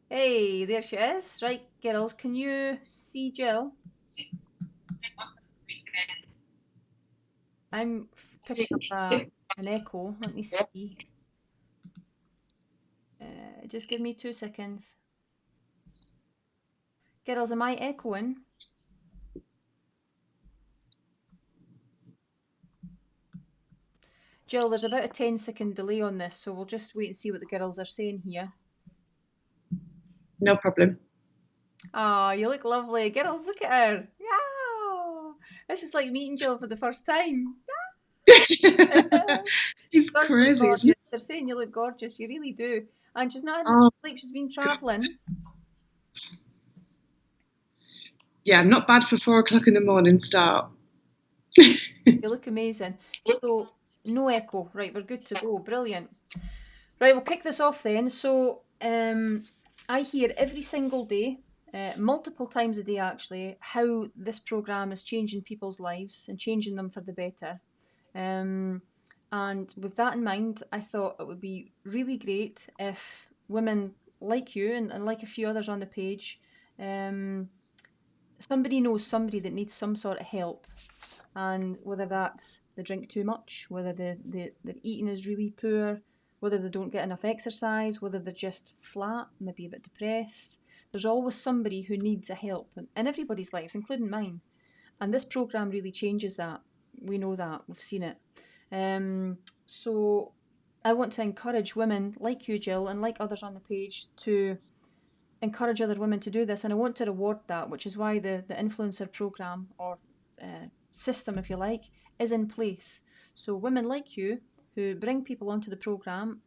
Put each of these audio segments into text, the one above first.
Hey, there she is. Right, girls, can you see Jill? I'm picking up an echo. Let me see. Just give me 2 seconds. Girls, am I echoing? Jill, there's about a 10-second delay on this, so we'll just wait and see what the girls are saying here. No problem. Oh, you look lovely. Girls, look at her. Yeah. This is like meeting Jill for the first time. She It's does look crazy, isn't gorgeous. it? They're saying you look gorgeous. You really do. And she's not had much Oh, sleep. She's been travelling. yeah, not bad for 4 o'clock in the morning start. You look amazing. So, no echo. Right, we're good to go. Brilliant. Right, we'll kick this off then. So, I hear every single day, multiple times a day actually, how this program is changing people's lives and changing them for the better. Um, and with that in mind, I thought it would be really great if women like you and like a few others on the page, um, somebody knows somebody that needs some sort of help, and whether that's they drink too much, whether their eating is really poor, whether they don't get enough exercise, whether they're just flat, maybe a bit depressed. There's always somebody who needs a help in everybody's lives, including mine. And this program really changes that. We know that, we've seen it. So I want to encourage women like you, Jill, and like others on the page to encourage other women to do this, and I want to reward that, which is why the influencer program or system, if you like, is in place. So women like you who bring people onto the program,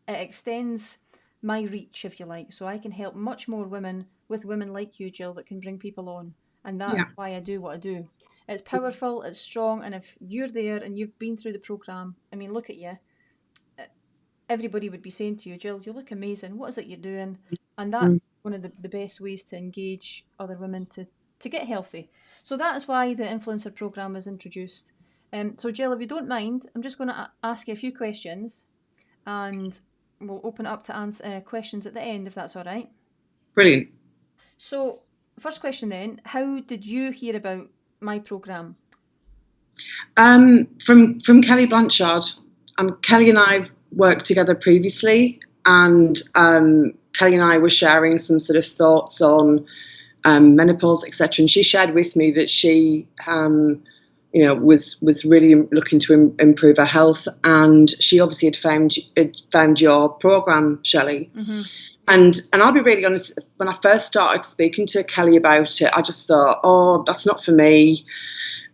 it extends my reach, if you like, so I can help much more women with women like you, Jill, that can bring people on, and that's Yeah. why I do what I do. It's powerful, it's strong, and if you're there and you've been through the program, I mean, look at you, everybody would be saying to you, Jill, you look amazing. What is it you're doing? And that's Mm. one of the best ways to engage other women to get healthy. So that is why the influencer program was introduced. So, Jill, if you don't mind, I'm just going to ask you a few questions and we'll open it up to answer questions at the end, if that's all right. Brilliant. So, first question then, how did you hear about my program? From Kelly Blanchard. Kelly and I have worked together previously, and Kelly and I were sharing some sort of thoughts on menopause, etc. And she shared with me that she, was really looking to improve her health, and she obviously had found your program, Shelley. Mm-hmm. And I'll be really honest. When I first started speaking to Kelly about it, I just thought, oh, that's not for me.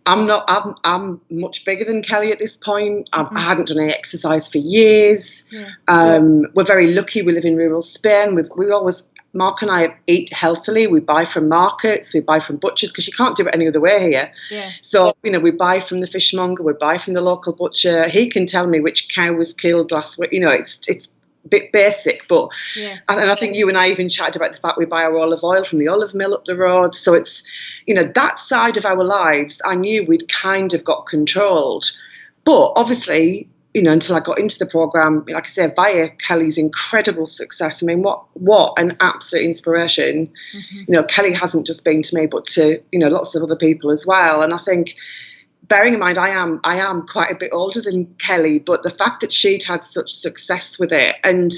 I'm not. I'm much bigger than Kelly at this point. I Mm-hmm. hadn't done any exercise for years. Yeah. We're very lucky. We live in rural Spain. We always Mark and I eat healthily. We buy from markets. We buy from butchers because you can't do it any other way here. Yeah. So we buy from the fishmonger. We buy from the local butcher. He can tell me which cow was killed last week. It's a bit basic, but Yeah. and I think you and I even chatted about the fact we buy our olive oil from the olive mill up the road. So it's, that side of our lives, I knew we'd kind of got controlled. But obviously, until I got into the program, like I said, via Kelly's incredible success. I mean, what an absolute inspiration. Mm-hmm. Kelly hasn't just been to me, but to, lots of other people as well. And I think, bearing in mind I am quite a bit older than Kelly, but the fact that she'd had such success with it, and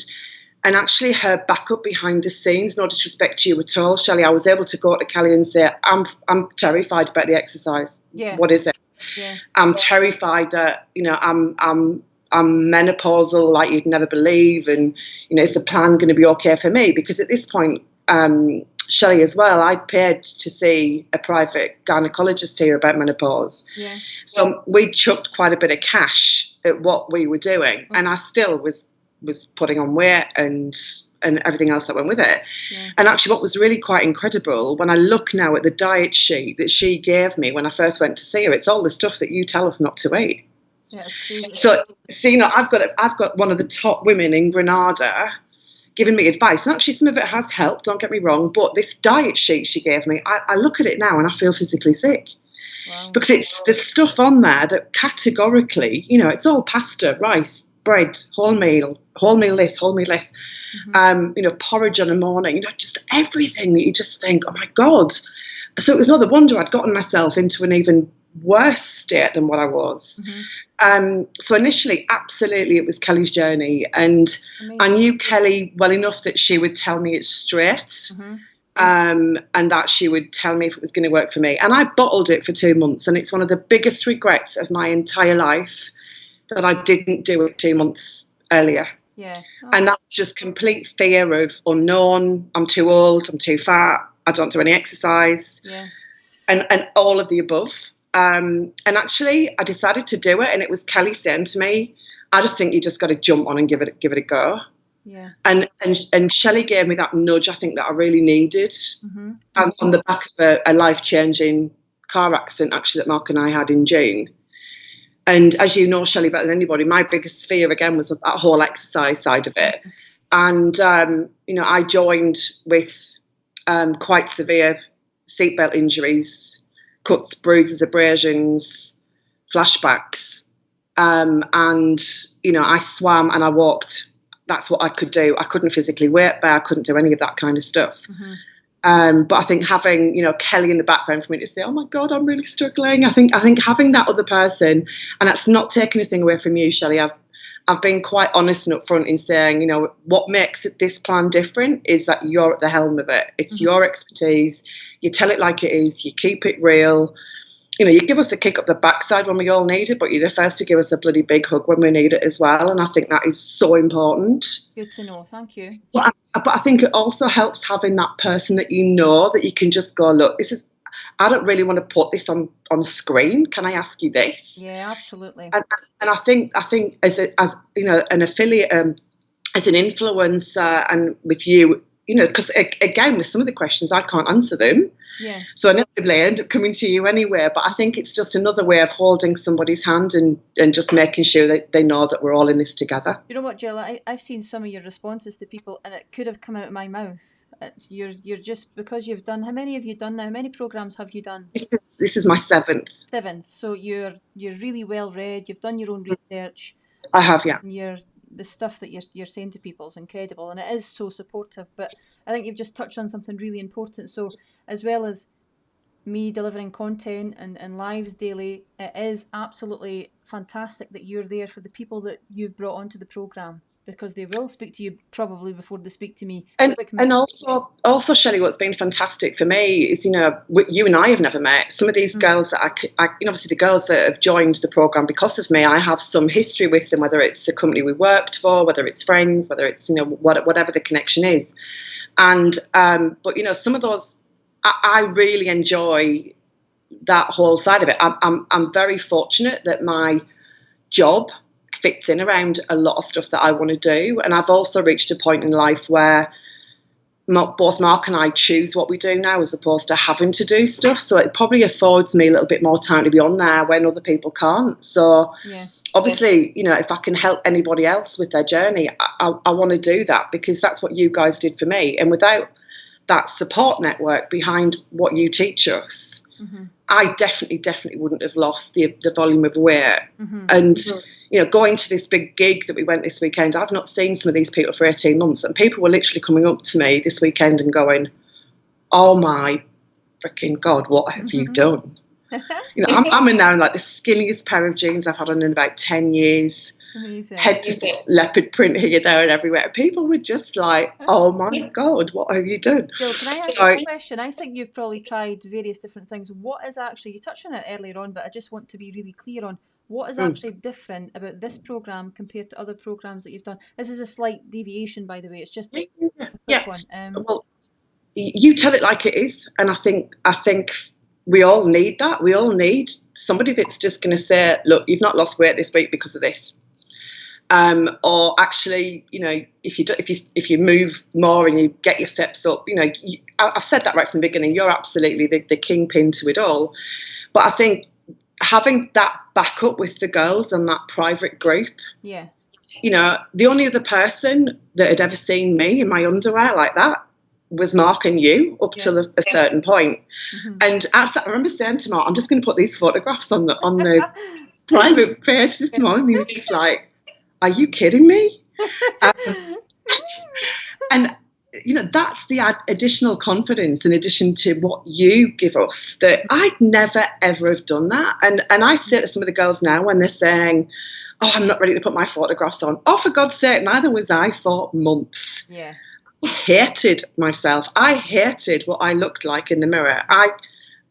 actually her backup behind the scenes, no disrespect to you at all, Shelley, I was able to go to Kelly and say, I'm terrified about the exercise. Yeah. What is it? Yeah. I'm terrified that, I'm menopausal like you'd never believe, and is the plan going to be okay for me? Because at this point, Shelley, as well, I paid to see a private gynecologist here about menopause. Yeah. So we chucked quite a bit of cash at what we were doing, and I still was putting on weight and everything else that went with it. Yeah. And actually, what was really quite incredible, when I look now at the diet sheet that she gave me when I first went to see her, it's all the stuff that you tell us not to eat. Yeah, it's crazy. So I've got one of the top women in Granada giving me advice. And actually, some of it has helped, don't get me wrong, but this diet sheet she gave me, I look at it now and I feel physically sick. Wow. Because there's stuff on there that categorically, it's all pasta, rice, bread, wholemeal this, wholemeal this, porridge on a morning, just everything that you just think, oh my God. So it was no wonder I'd gotten myself into an even worse state than what I was. So initially, absolutely, it was Kelly's journey. And I knew Kelly well enough that she would tell me it straight. And that she would tell me if it was going to work for me. And I bottled it for 2 months. And it's one of the biggest regrets of my entire life that I didn't do it 2 months earlier. Yeah. And that's just complete fear of unknown. I'm too old. I'm too fat. I don't do any exercise. Yeah. And all of the above. And actually, I decided to do it. And it was Kelly saying to me, I just think you just got to jump on and give it a go. Yeah. And Shelley gave me that nudge, I think, that I really needed. And on the back of a life-changing car accident, actually, that Mark and I had in June. And as you know, Shelley, better than anybody, my biggest fear, again, was that whole exercise side of it. And, I joined with quite severe seatbelt injuries, cuts, bruises, abrasions, flashbacks. And, I swam and I walked. That's what I could do. I couldn't physically weight bear. I couldn't do any of that kind of stuff. But I think having, Kelly in the background for me to say, oh my God, I'm really struggling. I think having that other person, and that's not taking anything away from you, Shelley. I've been quite honest and upfront in saying, what makes this plan different is that you're at the helm of it. It's your expertise. You tell it like it is. You keep it real. You give us a kick up the backside when we all need it, but you're the first to give us a bloody big hug when we need it as well. And I think that is so important. Good to know. Thank you. But I think it also helps having that person that that you can just go, look, I don't really want to put this on screen. Can I ask you this? Yeah, absolutely. And I think as an affiliate, as an influencer, and with you, because again, with some of the questions, I can't answer them. Yeah. So inevitably I end up coming to you anyway. But I think it's just another way of holding somebody's hand and just making sure that they know that we're all in this together. You know what, Gill? I've seen some of your responses to people, and it could have come out of my mouth. You're just, because you've done. How many have you done now? How many programs have you done? This is my seventh. So you're really well read. You've done your own research. I have, yeah. And the stuff that you're saying to people is incredible, and it is so supportive. But I think you've just touched on something really important. So as well as me delivering content and lives daily, it is absolutely fantastic that you're there for the people that you've brought onto the program, because they will speak to you probably before they speak to me. And also, Shelley, what's been fantastic for me is, you and I have never met. Some of these girls that obviously the girls that have joined the program because of me, I have some history with them, whether it's a company we worked for, whether it's friends, whether it's, whatever the connection is. And, but, some of those, I really enjoy that whole side of it. I'm very fortunate that my job fits in around a lot of stuff that I want to do. And I've also reached a point in life where both Mark and I choose what we do now as opposed to having to do stuff. So it probably affords me a little bit more time to be on there when other people can't. So obviously, if I can help anybody else with their journey, I want to do that, because that's what you guys did for me. And without that support network behind what you teach us, I definitely wouldn't have lost the volume of weight. And going to this big gig that we went this weekend, I've not seen some of these people for 18 months, and people were literally coming up to me this weekend and going, oh my freaking God, what have you done? I'm in there in like the skinniest pair of jeans I've had on in about 10 years. Amazing. Head to leopard print here, there and everywhere. People were just like, oh my God, what have you done? Gill, can I ask you a question? I think you've probably tried various different things. What is actually, you touched on it earlier on, but I just want to be really clear on what is actually different about this program compared to other programs that you've done. This is a slight deviation, by the way. It's just a quick one. Well, you tell it like it is, and I think we all need that. We all need somebody that's just going to say, look, you've not lost weight this week because of this. Or actually, if you move more and you get your steps up, I've said that right from the beginning. You're absolutely the kingpin to it all. But I think having that backup with the girls and that private group, the only other person that had ever seen me in my underwear like that was Mark and you up till a certain point. And I remember saying to Mark, I'm just going to put these photographs on the private page this morning. He was just like, are you kidding me? Um, and that's the additional confidence in addition to what you give us, that I'd never ever have done that. And I say to some of the girls now when they're saying, oh, I'm not ready to put my photographs on. Oh, for God's sake, neither was I for months. Yeah. I hated myself. I hated what I looked like in the mirror.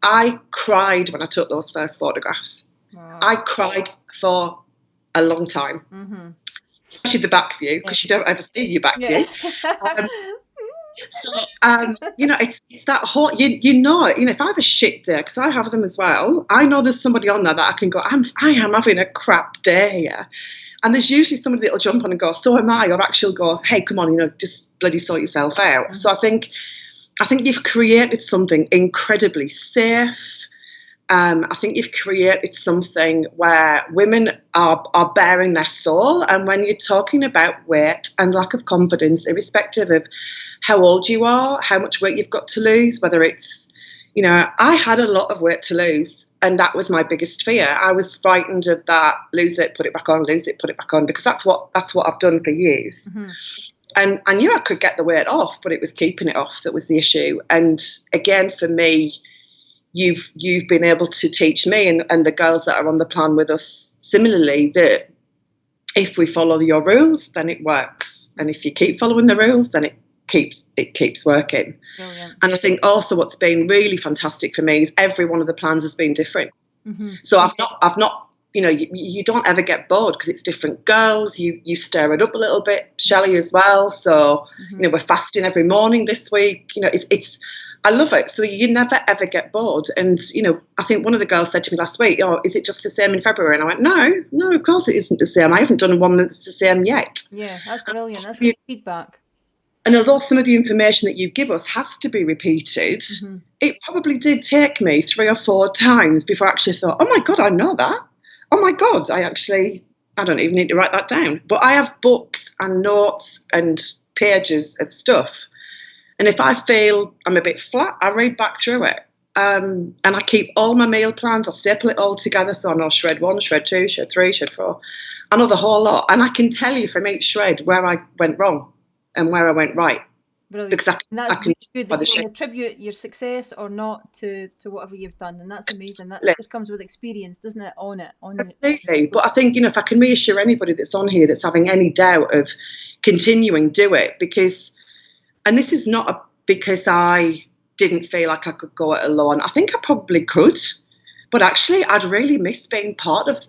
I cried when I took those first photographs. Wow. I cried for a long time. Mm-hmm. Especially the back view, because you don't ever see your back view. So, it's that whole, if I have a shit day, because I have them as well, I know there's somebody on there that I can go, I am having a crap day here. And there's usually somebody that'll jump on and go, so am I, or actually go, hey, come on, just bloody sort yourself out. Mm-hmm. So I think you've created something incredibly safe. I think you've created something where women are bearing their soul. And when you're talking about weight and lack of confidence, irrespective of how old you are, how much weight you've got to lose, whether it's, I had a lot of weight to lose. And that was my biggest fear. I was frightened of that, lose it, put it back on, lose it, put it back on, because that's what I've done for years. Mm-hmm. And I knew I could get the weight off, but it was keeping it off that was the issue. And again, for me, you've been able to teach me and the girls that are on the plan with us similarly that if we follow your rules, then it works. And if you keep following the rules, then it keeps working. Brilliant. And I think also what's been really fantastic for me is every one of the plans has been different. Mm-hmm. So I've not you don't ever get bored because it's different girls. You stir it up a little bit, Shelley as well. So mm-hmm. We're fasting every morning this week. It's I love it. So you never ever get bored. And I think one of the girls said to me last week, "Oh, is it just the same in February?" And I went, "No, of course it isn't the same. I haven't done one that's the same yet." Yeah, that's brilliant. That's good feedback. And although some of the information that you give us has to be repeated, mm-hmm. it probably did take me 3 or 4 times before I actually thought, "Oh my God, I know that. Oh my God, I don't even need to write that down." But I have books and notes and pages of stuff. And if I feel I'm a bit flat, I read back through it. And I keep all my meal plans. I staple it all together. So I know shred 1, shred 2, shred 3, shred 4. I know the whole lot. And I can tell you from each shred where I went wrong and where I went right. Brilliant. Because I can good that you can attribute your success or not to whatever you've done. And that's amazing. That just comes with experience, doesn't it? Completely. But I think, if I can reassure anybody that's on here that's having any doubt of continuing, do it. And this is not because I didn't feel like I could go it alone. I think I probably could, but actually I'd really miss being part of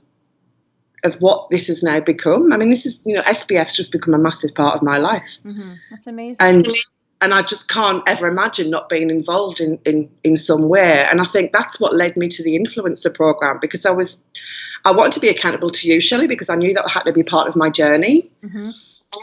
what this has now become. I mean, this is, SPF's just become a massive part of my life. Mm-hmm. That's amazing. And I just can't ever imagine not being involved in some way. And I think that's what led me to the influencer program, because I wanted to be accountable to you, Shelley, because I knew that had to be part of my journey. Mm-hmm.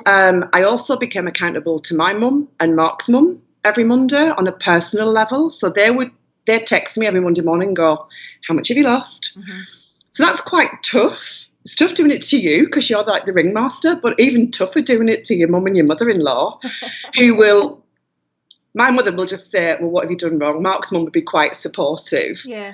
I also became accountable to my mum and Mark's mum every Monday on a personal level. So they'd text me every Monday morning and go, "How much have you lost?" Mm-hmm. So that's quite tough. It's tough doing it to you because you're like the ringmaster, but even tougher doing it to your mum and your mother-in-law, my mother will just say, "Well, what have you done wrong?" Mark's mum would be quite supportive. Yeah.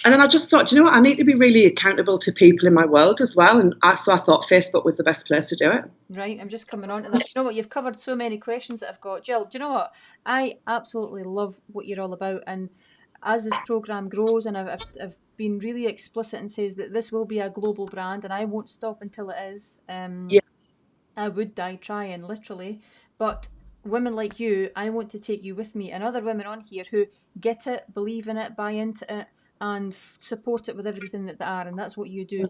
And then I just thought, you know what, I need to be really accountable to people in my world as well. And so I thought Facebook was the best place to do it. Right, I'm just coming on to that. You know what, you've covered so many questions that I've got. Gill, do you know what? I absolutely love what you're all about. And as this programme grows, and I've been really explicit and says that this will be a global brand and I won't stop until it is. Yeah. I would die trying, literally. But women like you, I want to take you with me, and other women on here who get it, believe in it, buy into it, and support it with everything that they are, and that's what you do.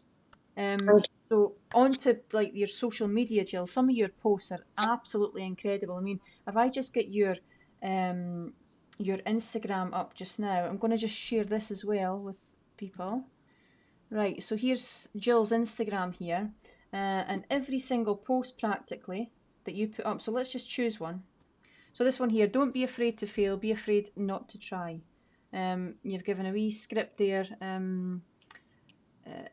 So on to your social media, Gill. Some of your posts are absolutely incredible. I mean, if I just get your Instagram up just now, I'm going to just share this as well with people. Right, so here's Gill's Instagram here, and every single post practically that you put up. So let's just choose one. So this one here: don't be afraid to fail, be afraid not to try. You've given a wee script there.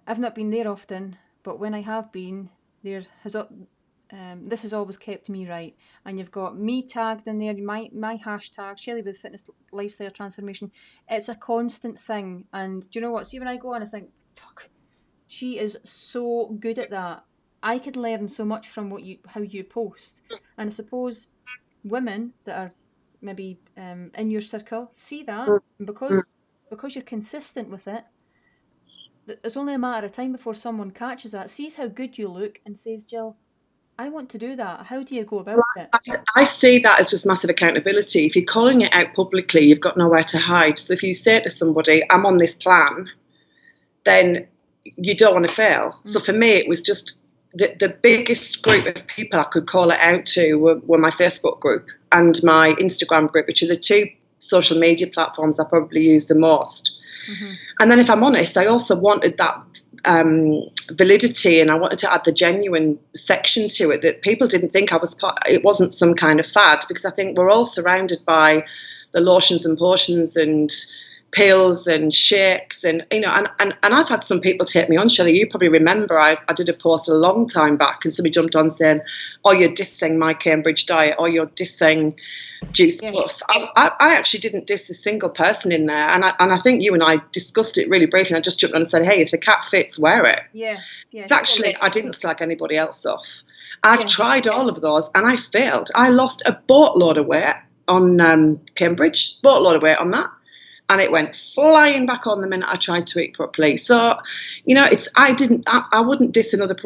I've not been there often, but when I have been, this has always kept me right. And you've got me tagged in there, my hashtag, Shelley with Fitness Lifestyle Transformation. It's a constant thing. And do you know what? See, when I go on, I think, fuck, she is so good at that. I could learn so much from how you post, and I suppose women that are maybe in your circle see that, and because you're consistent with it, it's only a matter of time before someone catches that, sees how good you look, and says, Jill, I want to do that. How do you go about it? I see that as just massive accountability. If you're calling it out publicly, you've got nowhere to hide. So if you say to somebody, I'm on this plan, then you don't want to fail. So for me, it was just the biggest group of people I could call it out to were my Facebook group and my Instagram group, which are the two social media platforms I probably use the most. And then if I'm honest, I also wanted that validity, and I wanted to add the genuine section to it, that people didn't think it wasn't some kind of fad, because I think we're all surrounded by the lotions and potions and pills and shakes, and and I've had some people take me on, Shelley. You probably remember I did a post a long time back and somebody jumped on saying, oh, you're dissing my Cambridge diet, or you're dissing Juice Plus. I actually didn't diss a single person in there, and I think you and I discussed it really briefly. I just jumped on and said, hey, if the cat fits, wear it. It's actually, I didn't slag anybody else off. I've tried all of those and I failed. I lost a boatload of weight on Cambridge, boatload of weight on that. And it went flying back on the minute I tried to eat properly. So, I wouldn't diss another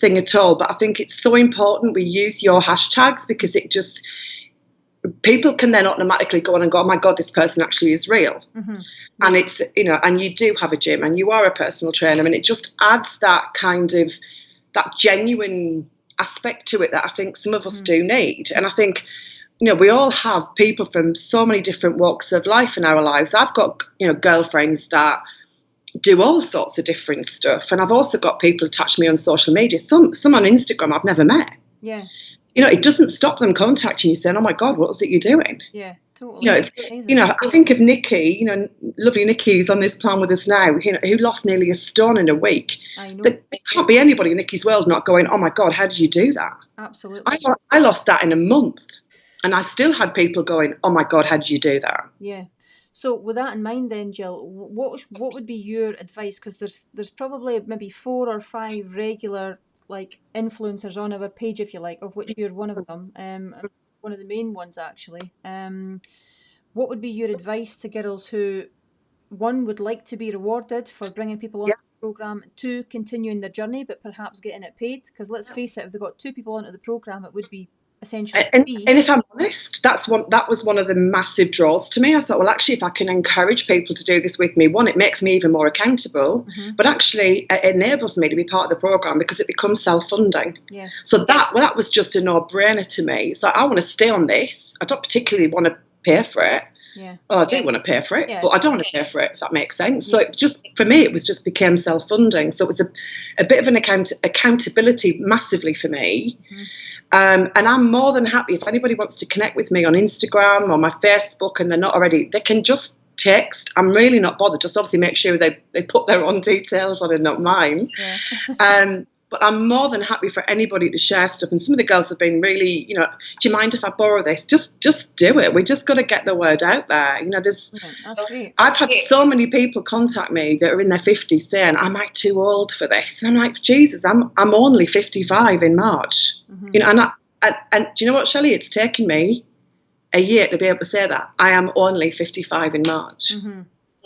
thing at all, but I think it's so important we use your hashtags, because it just, people can then automatically go on and go, oh my God, this person actually is real. And it's, and you do have a gym and you are a personal trainer, and it just adds that kind of, that genuine aspect to it that I think some of us do need. And I think, we all have people from so many different walks of life in our lives. I've got, girlfriends that do all sorts of different stuff. And I've also got people attached to me on social media, some on Instagram I've never met. Yeah. It doesn't stop them contacting you saying, oh my God, what is it you're doing? Yeah, totally. I think of Nikki, lovely Nikki who's on this plan with us now, who lost nearly a stone in a week. I know. There can't be anybody in Nikki's world not going, oh my God, how did you do that? Absolutely. I lost that in a month. And I still had people going, oh my God, how did you do that? Yeah. So with that in mind then, Jill, what would be your advice? Because there's probably maybe 4 or 5 regular influencers on our page, if you like, of which you're one of them, one of the main ones actually. What would be your advice to girls who, 1, would like to be rewarded for bringing people on the program, 2, continuing their journey but perhaps getting it paid? Because let's face it, if they got 2 people onto the program, it would be essentially free. And if I'm honest, that was one of the massive draws to me. I thought, well, actually, if I can encourage people to do this with me, 1, it makes me even more accountable, but actually it enables me to be part of the program because it becomes self-funding. Yes. So that was just a no-brainer to me. It's like, I want to stay on this. I don't particularly want to pay for it. Yeah. Well, I do want to pay for it, but I don't want to pay for it, if that makes sense. So it just, for me, it just became self-funding. So it was a bit of an accountability massively for me. And I'm more than happy if anybody wants to connect with me on Instagram or my Facebook and they're not already, they can just text. I'm really not bothered. Just obviously make sure they put their own details on and not mine. Yeah. But I'm more than happy for anybody to share stuff. And some of the girls have been really, do you mind if I borrow this? Just do it. We just got to get the word out there. That's great. I've had so many people contact me that are in their 50s saying, am I too old for this? And I'm like, Jesus, I'm only 55 in March. And do you know what, Shelley? It's taken me a year to be able to say that. I am only 55 in March.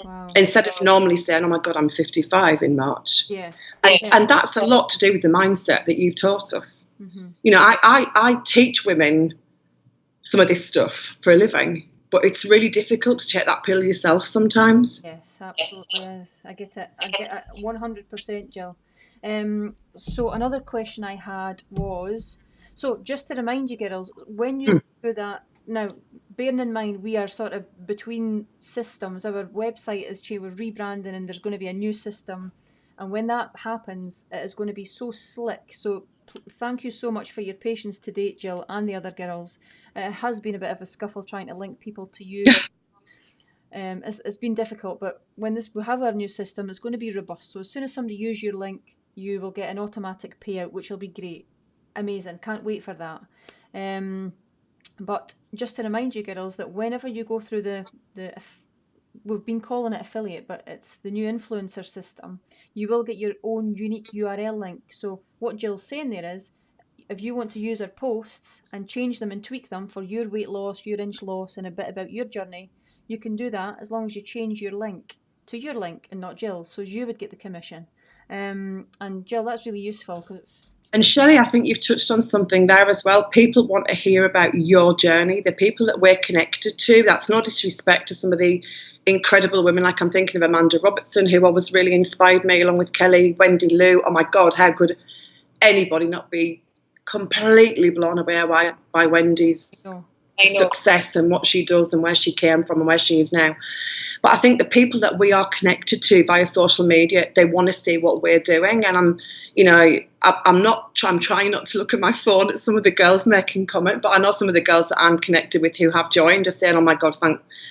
Wow. Instead of normally saying, oh my God, I'm 55 in March. Yeah. And that's a lot to do with the mindset that you've taught us. I teach women some of this stuff for a living, but it's really difficult to take that pill yourself sometimes. Yes, absolutely is. I get it 100%, Jill. So another question I had was, so just to remind you girls, when you do that, now bearing in mind we are sort of between systems, our website is we're rebranding and there's going to be a new system, and when that happens it is going to be so slick. So thank you so much for your patience to date, Jill, and the other girls. It has been a bit of a scuffle trying to link people to you. It's been difficult, but when we have our new system, it's going to be robust. So as soon as somebody uses your link, you will get an automatic payout, which will be great. Amazing. Can't wait for that. But just to remind you girls that whenever you go through the we've been calling it affiliate, but it's the new influencer system. You will get your own unique URL link. So what Gill's saying there is, if you want to use our posts and change them and tweak them for your weight loss, your inch loss, and a bit about your journey, you can do that as long as you change your link to your link and not Gill's. So you would get the commission. And Gill, that's really useful because it's. And Shelley, I think you've touched on something there as well. People want to hear about your journey, the people that we're connected to. That's no disrespect to some of the incredible women, like I'm thinking of Amanda Robertson, who always really inspired me, along with Kelly, Wendy Lou. Oh my God, how could anybody not be completely blown away by Wendy's success and what she does and where she came from and where she is now. But I think the people that we are connected to via social media, they want to see what we're doing. And I'm trying not to look at my phone at some of the girls making comment, but I know some of the girls that I'm connected with who have joined are saying, oh my God,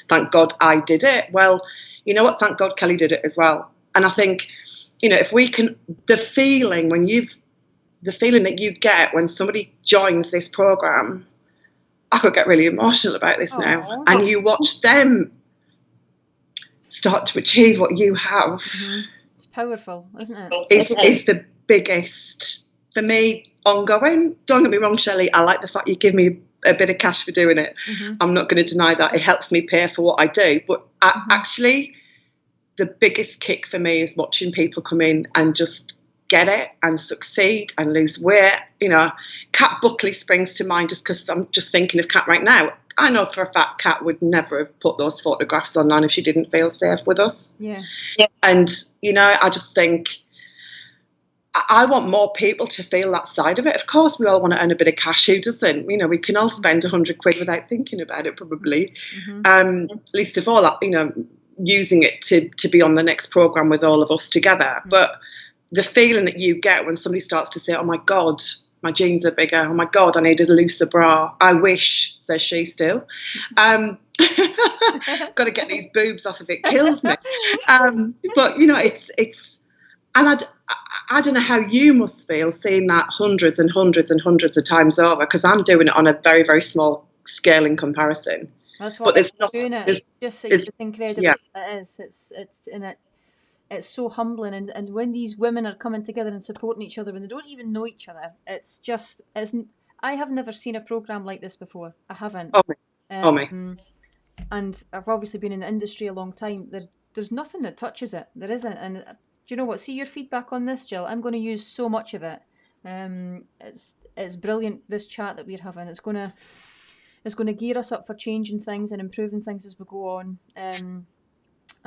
thank God I did it. Well, you know what? Thank God Kelly did it as well. And I think, if we can, the feeling that you get when somebody joins this program, I could get really emotional about this now. And you watch them start to achieve what you have. Mm-hmm. It's powerful, isn't it? It's the biggest, for me, ongoing. Don't get me wrong, Shelley, I like the fact you give me a bit of cash for doing it. Mm-hmm. I'm not going to deny that. It helps me pay for what I do. But actually, the biggest kick for me is watching people come in and just get it and succeed and lose weight. Kat Buckley springs to mind just because I'm just thinking of Kat right now. I know for a fact Kat would never have put those photographs online if she didn't feel safe with us. Yeah. And, I just think I want more people to feel that side of it. Of course, we all want to earn a bit of cash. Who doesn't? We can all spend 100 quid without thinking about it, probably. Mm-hmm. Least of all, using it to be on the next programme with all of us together. Mm-hmm. But the feeling that you get when somebody starts to say, oh my God, my jeans are bigger. Oh my God, I needed a looser bra. I wish, says she still. Got to get these boobs off if it kills me. But, it's, and I don't know how you must feel seeing that hundreds and hundreds and hundreds of times over, because I'm doing it on a very, very small scale in comparison. That's what I'm doing it. It's incredible. Yeah. It is. It's in it. It's so humbling, and when these women are coming together and supporting each other when they don't even know each other, I have never seen a program like this before. I haven't. Oh me. And I've obviously been in the industry a long time. There's nothing that touches it. There isn't. And do you know what? See your feedback on this, Gill. I'm going to use so much of it. It's brilliant, this chat that we're having. It's going to gear us up for changing things and improving things as we go on.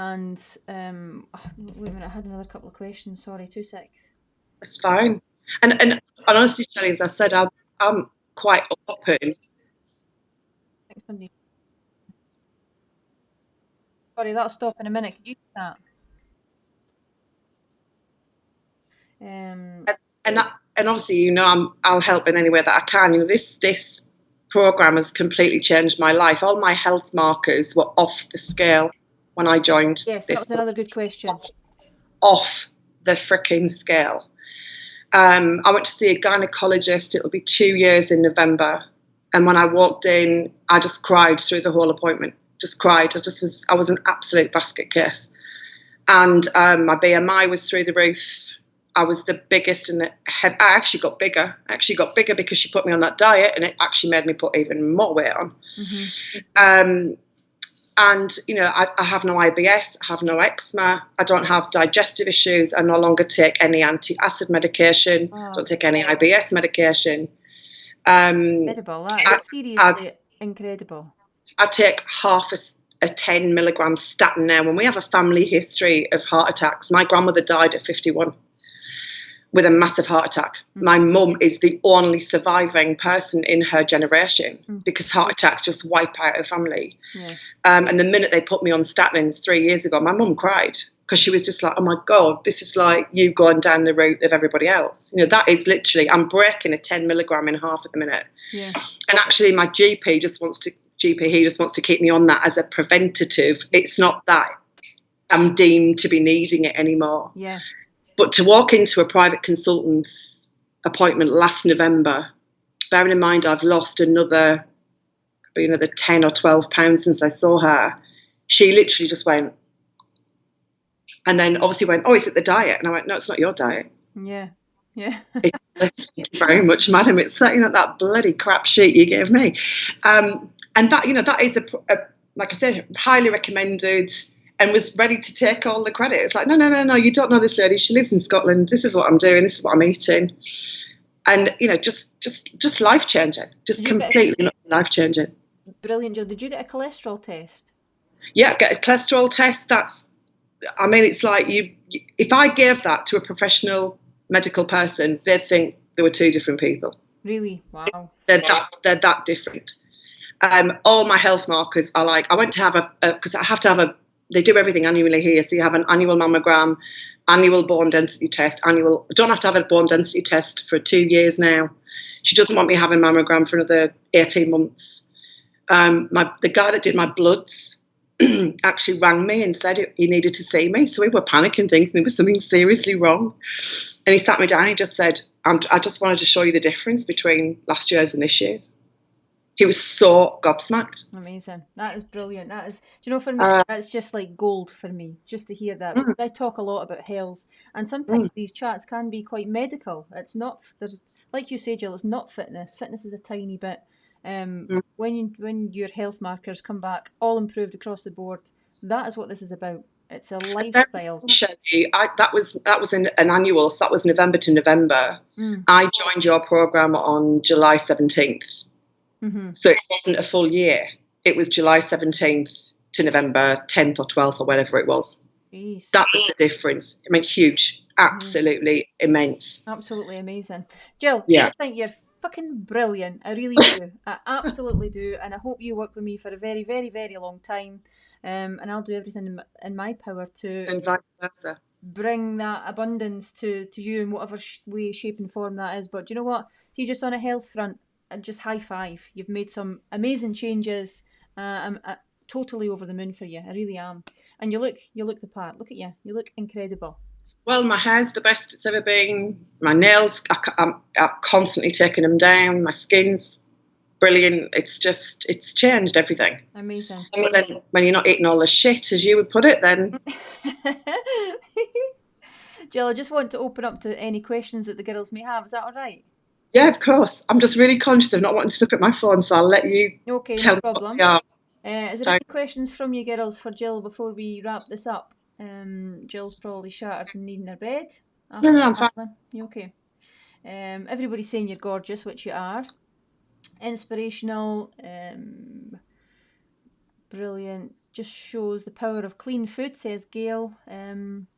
And wait a minute, I had another couple of questions. Sorry, 2 secs. It's fine. And honestly, Shelley, as I said, I'm quite open. Sorry, that'll stop in a minute. Could you do that? And obviously, I'll help in any way that I can. This program has completely changed my life. All my health markers were off the scale when I joined. Yes, that was another good question. Off the freaking scale. I went to see a gynecologist. It'll be 2 years in November. And when I walked in, I just cried through the whole appointment. Just cried. I was an absolute basket case. And my BMI was through the roof. I was the biggest in the head. I actually got bigger. Because she put me on that diet, and it actually made me put even more weight on. Mm-hmm. And, I have no IBS, I have no eczema, I don't have digestive issues, I no longer take any anti-acid medication, don't take any IBS medication. Incredible, that is seriously incredible. I take half a 10 milligram statin now. When we have a family history of heart attacks, my grandmother died at 51 with a massive heart attack. Mm-hmm. My mum is the only surviving person in her generation because heart attacks just wipe out her family. Yeah. And the minute they put me on statins 3 years ago, my mum cried because she was just like, oh my God, this is like you going down the route of everybody else. That is literally, I'm breaking a 10 milligram in half at the minute. Yeah. And actually my GP just wants to keep me on that as a preventative. It's not that I'm deemed to be needing it anymore. Yeah. But to walk into a private consultant's appointment last November, bearing in mind I've lost another 10 or 12 pounds since I saw her, she literally just went, and then obviously went, "Oh, is it the diet?" And I went, "No, it's not your diet." Yeah. Yeah. It's, thank you very much, madam. It's that bloody crap sheet you gave me. And that is like I said, highly recommended, and was ready to take all the credit. It's like, no, you don't know this lady. She lives in Scotland. This is what I'm doing. This is what I'm eating. And just life changing, just completely life changing. Brilliant, Jill. Did you get a cholesterol test? Yeah, get a cholesterol test. It's like if I gave that to a professional medical person, they'd think there were two different people. Really? Wow. They're that different. All my health markers are like, I went to have because I have to have they do everything annually here. So you have an annual mammogram, annual bone density test, I don't have to have a bone density test for 2 years now. She doesn't want me having mammogram for another 18 months. The guy that did my bloods actually rang me and said he needed to see me. So we were panicking, thinking there was something seriously wrong. And he sat me down and he just said, I just wanted to show you the difference between last year's and this year's. He was so gobsmacked. Amazing. That is brilliant. That is, for me, that's just like gold for me, just to hear that. I talk a lot about health, and sometimes these chats can be quite medical. It's not, like you say, Jill, it's not fitness. Fitness is a tiny bit. When your health markers come back all improved across the board, that is what this is about. It's a lifestyle. That was an annual, so that was November to November. I joined your program on July 17th. So it wasn't a full year. It was July 17th to November 10th or 12th or whatever it was. Jeez. That was the difference. I mean, huge, absolutely immense. Absolutely amazing. Jill, I think you're fucking brilliant. I really do. I absolutely do. And I hope you work with me for a very, very, very long time. And I'll do everything in my power to and vice versa. Bring that abundance to you in whatever way, shape and form that is. But do you know what? See, just on a health front, just high five. You've made some amazing changes. I'm totally over the moon for you. I really am. And you look the part. Look at you. You look incredible. Well, my hair's the best it's ever been. My nails, I'm constantly taking them down. My skin's brilliant. It's changed everything. Amazing. And then when you're not eating all the shit, as you would put it, then. Jill, I just want to open up to any questions that the girls may have. Is that all right? Yeah, of course. I'm just really conscious of not wanting to look at my phone, so I'll let you tell me problem. what they are. Is there any questions from you girls for Jill before we wrap this up? Jill's probably shattered and needing her bed. No, I'm fine. You okay? Everybody's saying you're gorgeous, which you are. Inspirational, brilliant. Just shows the power of clean food, says Gail.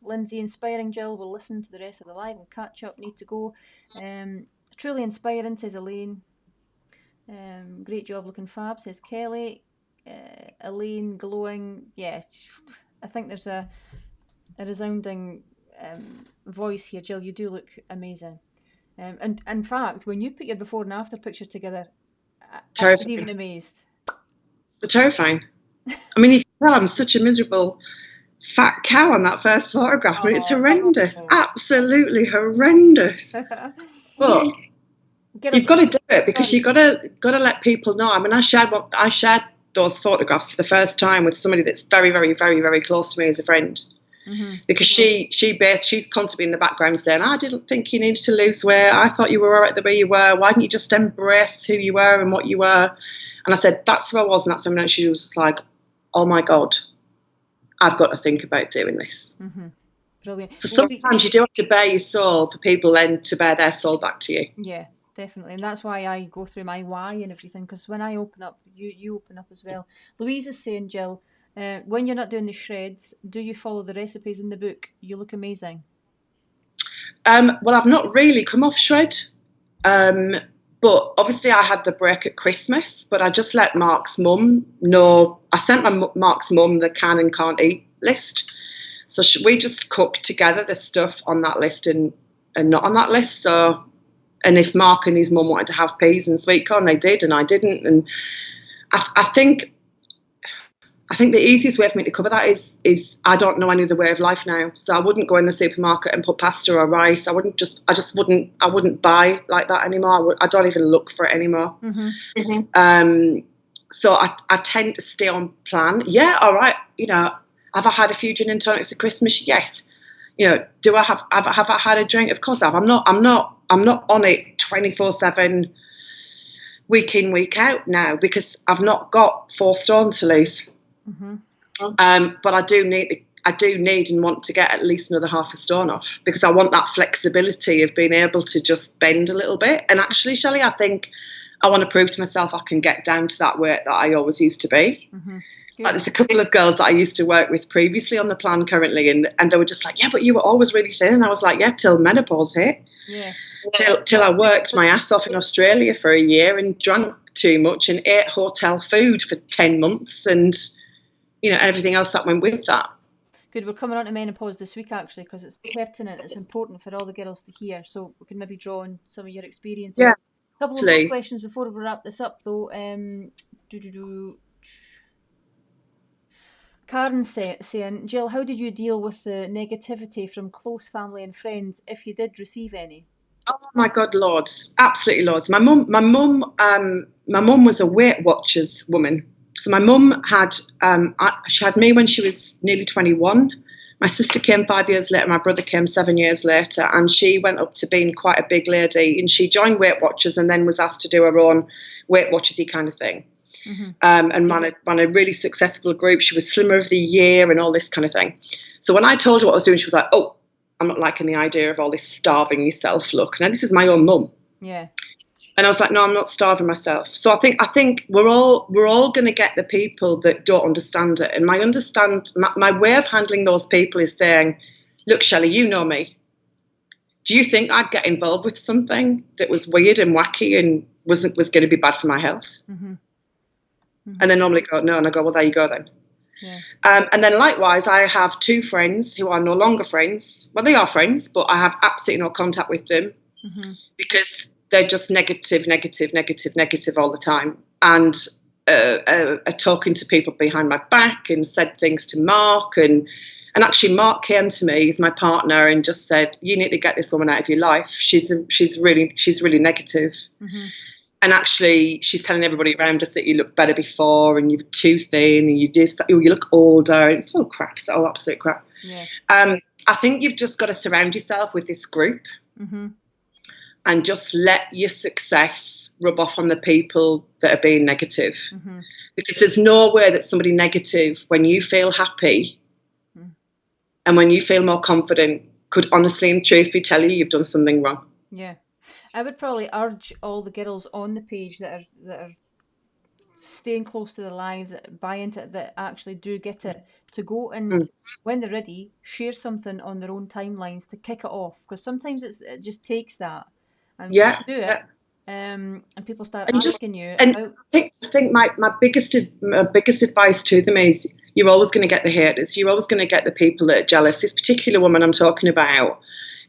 Lindsay, inspiring Jill. We'll listen to the rest of the live. We'll catch up. Need to go. Truly inspiring, says Elaine. Great job looking fab, says Kelly. Elaine, glowing. Yeah, I think there's a resounding voice here, Jill. You do look amazing. And in fact, when you put your before and after picture together, I was even amazed. They're terrifying. I mean, you can tell I'm such a miserable fat cow on that first photograph, but it's horrendous. Absolutely horrendous. But you've got to do it because you've got to let people know. I mean, I shared those photographs for the first time with somebody that's very, very, very, very close to me as a friend. Because she's constantly in the background saying, I didn't think you needed to lose weight. I thought you were all right the way you were. Why didn't you just embrace who you were and what you were? And I said, that's who I was. And that's when she was like, oh my God, I've got to think about doing this. Brilliant. So sometimes you do have to bare your soul for people then to bear their soul back to you. Yeah, definitely. And that's why I go through my why and everything, because when I open up, you open up as well. Louise is saying, Jill, when you're not doing the shreds, do you follow the recipes in the book? You look amazing. Well, I've not really come off shred. But obviously I had the break at Christmas, but I just let Mark's mum know. I sent Mark's mum the can and can't eat list. So we just cooked together the stuff on that list and not on that list. So, and if Mark and his mum wanted to have peas and sweet corn, they did, and I didn't. And I think the easiest way for me to cover that is I don't know any other way of life now. So I wouldn't go in the supermarket and put pasta or rice. I wouldn't buy like that anymore. I don't even look for it anymore. So I tend to stay on plan. Yeah, all right. You know, have I had a few gin and tonics at Christmas? Yes. You know, have I had a drink? Of course I have. I'm not on it 24/7, week in, week out now, because I've not got 4 stone to lose. But I do need and want to get at least another half a stone off, because I want that flexibility of being able to just bend a little bit. And actually, Shelley, I think I want to prove to myself I can get down to that weight that I always used to be. Like, there's a couple of girls that I used to work with previously on the plan currently, and they were just like, yeah, but you were always really thin. And I was like, yeah, till menopause hit. Yeah. Till I worked my ass off in Australia for a year and drank too much and ate hotel food for 10 months and, you know, everything else that went with that. Good. We're coming on to menopause this week, actually, because it's pertinent. It's important for all the girls to hear. So we can maybe draw on some of your experiences. Yeah. A couple of more questions before we wrap this up, though. Karen saying, Jill, how did you deal with the negativity from close family and friends, if you did receive any? Oh my God, loads, absolutely loads. My mum was a Weight Watchers woman. So my mum had she had me when she was nearly 21. My sister came 5 years later. My brother came 7 years later, and she went up to being quite a big lady. And she joined Weight Watchers and then was asked to do her own Weight Watchers-y kind of thing. And ran a really successful group. She was Slimmer of the Year and all this kind of thing. So when I told her what I was doing, she was like, oh, I'm not liking the idea of all this starving yourself look. Now, this is my own mum. Yeah. And I was like, no, I'm not starving myself. So I think we're all going to get the people that don't understand it. And my way of handling those people is saying, look, Shelley, you know me. Do you think I'd get involved with something that was weird and wacky and was going to be bad for my health? And they normally go, no. And I go, well, there you go then. Yeah. And then likewise, I have 2 friends who are no longer friends. Well, they are friends, but I have absolutely no contact with them because they're just negative all the time. And are talking to people behind my back and said things to Mark. And actually, Mark came to me, he's my partner, and just said, you need to get this woman out of your life. She's really negative. And actually, she's telling everybody around us that you look better before and you're too thin and you look older. And it's all crap. It's all absolute crap. Yeah. I think you've just got to surround yourself with this group and just let your success rub off on the people that are being negative. Because there's no way that somebody negative, when you feel happy and when you feel more confident, could honestly and truthfully tell you you've done something wrong. Yeah. I would probably urge all the girls on the page that are staying close to the live, that buy into it, that actually do get it, to go and when they're ready, share something on their own timelines to kick it off. Because sometimes it just takes that, and do it, and people start asking you. And I think my biggest advice to them is, you're always going to get the haters. You're always going to get the people that are jealous. This particular woman I'm talking about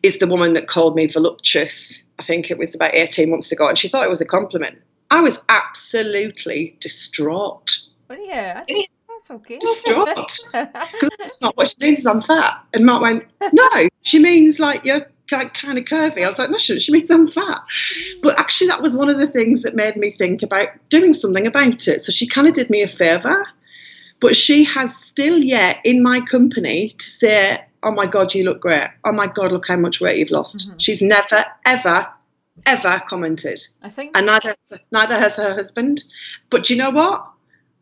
is the woman that called me voluptuous. I think it was about 18 months ago, and she thought it was a compliment. I was absolutely distraught. But yeah, I think that's okay. Distraught. Because that's not what she means is I'm fat. And Mark went, no, she means like you're kind of curvy. I was like, no, she means I'm fat. But actually, that was one of the things that made me think about doing something about it. So she kind of did me a favour. But she has still yet in my company to say, oh my God, you look great. Oh my God, look how much weight you've lost. She's never, ever commented. I think, and neither has her husband. But do you know what?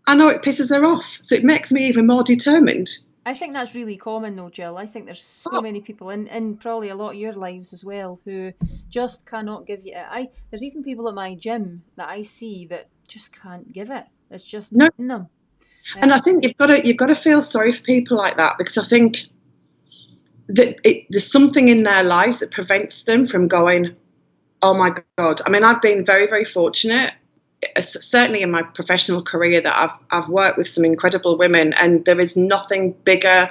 I know it pisses her off. So it makes me even more determined. I think that's really common though, Jill. I think there's so many people in probably a lot of your lives as well who just cannot give you it. There's even people at my gym that I see that just can't give it. It's just not in them. And I think you've got to feel sorry for people like that, because I think that there's something in their lives that prevents them from going, oh my God. I mean, I've been very, very fortunate, certainly in my professional career, that I've worked with some incredible women, and there is nothing bigger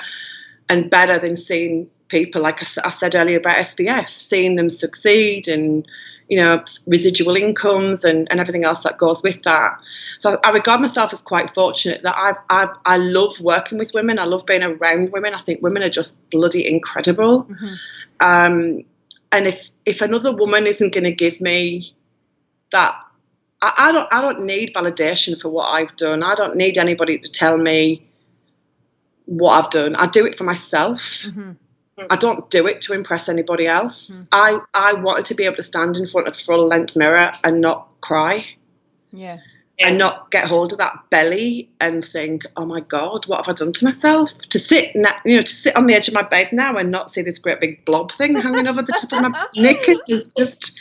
and better than seeing people, like I said earlier about SPF, seeing them succeed and, you know, residual incomes and everything else that goes with that. So I regard myself as quite fortunate that I love working with women. I love being around women. I think women are just bloody incredible. And if another woman isn't going to give me that I don't need validation for what I've done. I don't need anybody to tell me what I've done. I do it for myself. Mm-hmm. I don't do it to impress anybody else. I wanted to be able to stand in front of a full length mirror and not cry. Yeah. And not get hold of that belly and think, oh my God, what have I done to myself? To sit on the edge of my bed now and not see this great big blob thing hanging over the top of my knickers is just,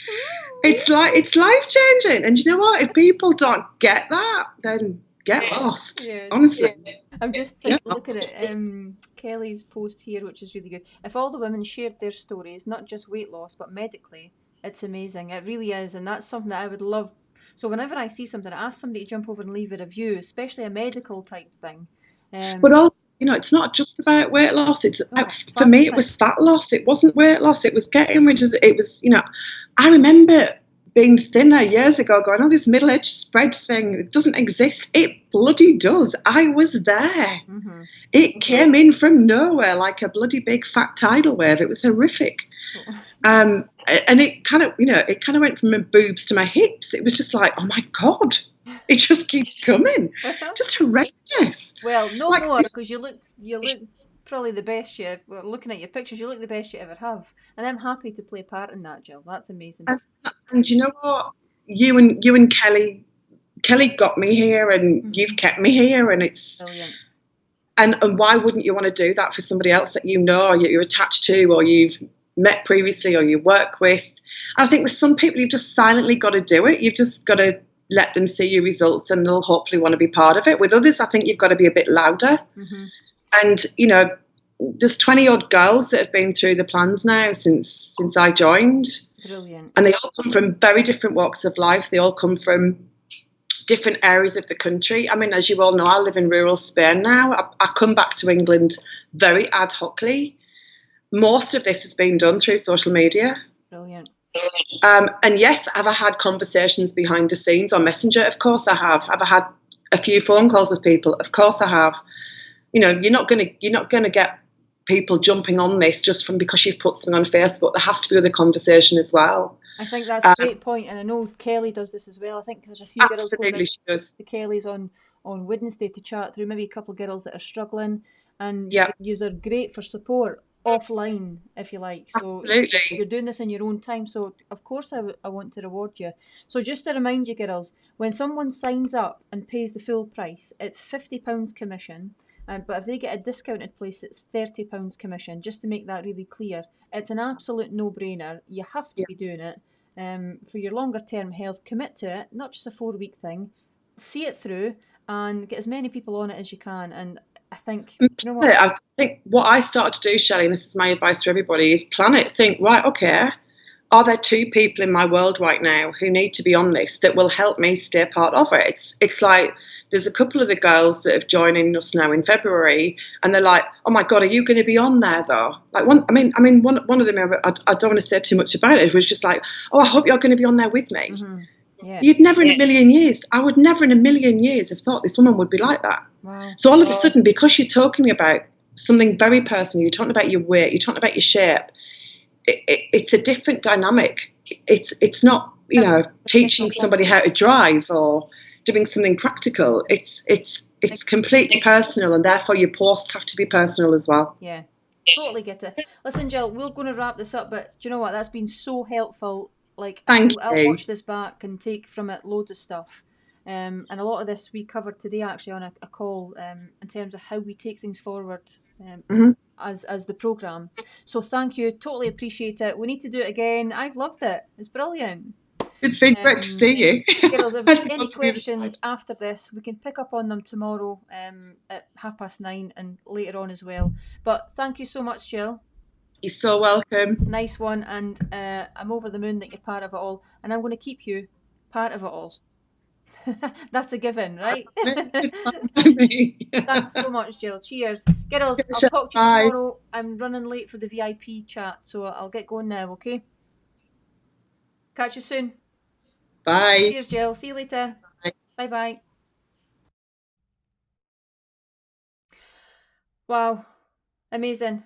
it's life changing. And you know what? If people don't get that, then get lost. Yeah. Honestly. Yeah. I'm just looking at Kelly's post here, which is really good. If all the women shared their stories, not just weight loss, but medically, it's amazing. It really is. And that's something that I would love. So whenever I see something, I ask somebody to jump over and leave a review, especially a medical type thing. But also, it's not just about weight loss. It's for me, it was fat loss. It wasn't weight loss. It was getting rid of it. Was, I remember being thinner years ago going, oh, this middle-aged spread thing, it doesn't exist. It bloody does. I was there. Mm-hmm. It came in from nowhere like a bloody big fat tidal wave. It was horrific. And it kind of went from my boobs to my hips. It was just like, oh my God, it just keeps coming. Just horrendous. Well, no more, because you look probably the best you. Well, looking at your pictures, you look the best you ever have, and I'm happy to play a part in that, Gill. That's amazing. And you know what? You and Kelly got me here, and you've kept me here, and it's brilliant. And why wouldn't you want to do that for somebody else that or you're attached to, or you've met previously, or you work with? I think with some people, you've just silently got to do it. You've just got to let them see your results, and they'll hopefully want to be part of it. With others, I think you've got to be a bit louder. Mm-hmm. And there's 20-odd girls that have been through the plans now since I joined. Brilliant. And they all come from very different walks of life. They all come from different areas of the country. I mean, as you all know, I live in rural Spain now. I come back to England very ad hocly. Most of this has been done through social media. Brilliant. And yes, have I had conversations behind the scenes on Messenger? Of course I have. Have I had a few phone calls with people? Of course I have. You're not gonna get people jumping on this just because you've put something on Facebook. There has to be other conversation as well. I think that's a great point, and I know Kelly does this as well. I think there's a few girls going to Kelly's on Wednesday to chat through, maybe a couple of girls that are struggling, and yous are great for support offline, if you like. So absolutely. You're doing this in your own time, so of course I want to reward you. So just to remind you, girls, when someone signs up and pays the full price, it's £50 commission. But if they get a discounted place, it's £30 commission, just to make that really clear. It's an absolute no-brainer. You have to be doing it for your longer-term health. Commit to it, not just a 4-week thing. See it through and get as many people on it as you can. And I think, I think what I started to do, Shelley, and this is my advice to everybody, is plan it. Think, right, okay, are there 2 people in my world right now who need to be on this that will help me stay part of it? It's like there's a couple of the girls that have joined us now in February, and they're like, oh my God, are you going to be on there though? Like one of them, I don't want to say too much about it. It was just like, oh, I hope you're going to be on there with me. Mm-hmm. Yeah. You'd never in a million years, I would never in a million years have thought this woman would be like that. Wow. So all of a sudden, because you're talking about something very personal, you're talking about your weight, you're talking about your shape, it's a different dynamic. It's not, teaching somebody how to drive or doing something practical. It's completely personal, and therefore your posts have to be personal as well. Yeah, totally get it. Listen, Gill, we're going to wrap this up, but do you know what? That's been so helpful. Like, I'll watch this back and take from it loads of stuff. And a lot of this we covered today actually on a call in terms of how we take things forward as the programme. So thank you, totally appreciate it. We need to do it again. I've loved it. It's brilliant. It's been great to see you. Girls, if there's any questions after this, we can pick up on them tomorrow at 9:30 and later on as well. But thank you so much, Gill. You're so welcome. Nice one, and I'm over the moon that you're part of it all, and I'm going to keep you part of it all. That's a given, right? Thanks so much, Gill. Cheers. Girls, I'll talk to you tomorrow. I'm running late for the VIP chat, so I'll get going now, okay? Catch you soon. Bye. Cheers, Gill. See you later. Bye-bye. Wow. Amazing.